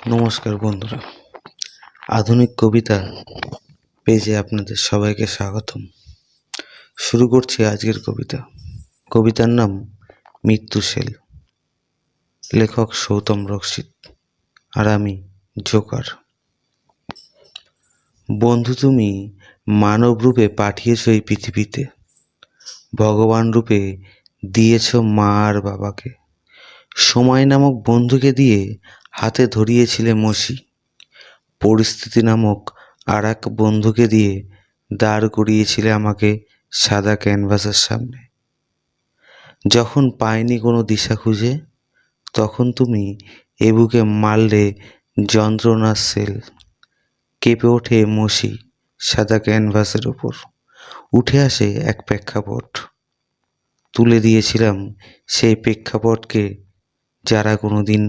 নমস্কার বন্ধুরা, আধুনিক কবিতা পেজে আপনাদের সবাইকে স্বাগতম। শুরু করছি আজকের কবিতা। কবিতার নাম মৃত্যু সেল, লেখক সৌতম রক্ষিত, আর আমি জোকার। বন্ধু, তুমি মানব রূপে পাঠিয়েছ এই পৃথিবীতে, ভগবান রূপে দিয়েছ মা আর বাবাকে। সময় নামক বন্ধুকে দিয়ে হাতে ধরিয়েছিলে মসি, পরিস্থিতি নামক আর এক বন্ধুকে দিয়ে দাঁড় করিয়েছিলে আমাকে সাদা ক্যানভাসের সামনে। যখন পাইনি কোনো দিশা খুঁজে, তখন তুমি এ বুকে মারলে যন্ত্রণার সেল। কেঁপে ওঠে মসি সাদা ক্যানভাসের ওপর, উঠে আসে এক প্রেক্ষাপট। তুলে দিয়েছিলাম সেই প্রেক্ষাপটকে যারা কোনো দিন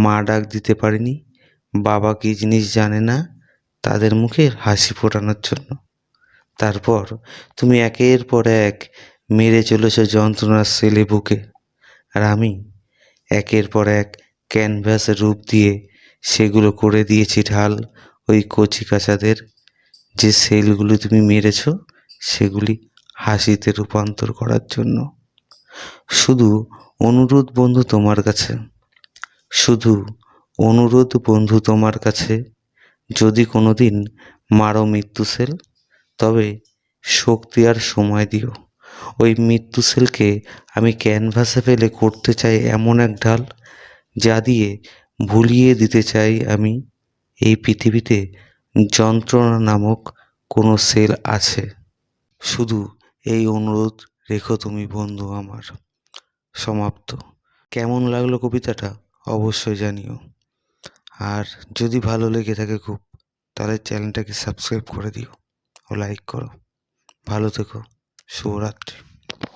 মা ডাক দিতে পারেনি, বাবা কী জিনিস জানে না, তাদের মুখে হাসি ফোটানোর জন্য। তারপর তুমি একের পর এক মেরে চলেছ যন্ত্রণার সেলে বুকে, আর আমি একের পর এক ক্যানভাসের রূপ দিয়ে সেগুলো করে দিয়েছি ঢাল ওই কচি কাচাদের। যে সেলগুলো তুমি মেরেছ, সেগুলি হাসিতে রূপান্তর করার জন্য। শুধু অনুরোধ বন্ধু তোমার কাছে, শুধু অনুরোধ বন্ধু তোমার কাছে, যদি কোনো দিন মারো মৃত্যু সেল, তবে শক্তি আর সময় দিও। ওই মৃত্যু সেলকে আমি ক্যানভাসে ফেলে করতে চাই এমন এক ঢাল, যা দিয়ে ভুলিয়ে দিতে চাই আমি এই পৃথিবীতে যন্ত্রণা নামক কোনো সেল আছে। শুধু এই অনুরোধ রেখো তুমি বন্ধু আমার। সমাপ্ত। কেমন লাগলো কবিতাটা অবশ্যই জানিও, আর যদি ভালো লেগে থাকে খুব, তাহলে চ্যানেলটাকে সাবস্ক্রাইব করে দিও ও লাইক করো। ভালো থেকো। শুভরাত্রি।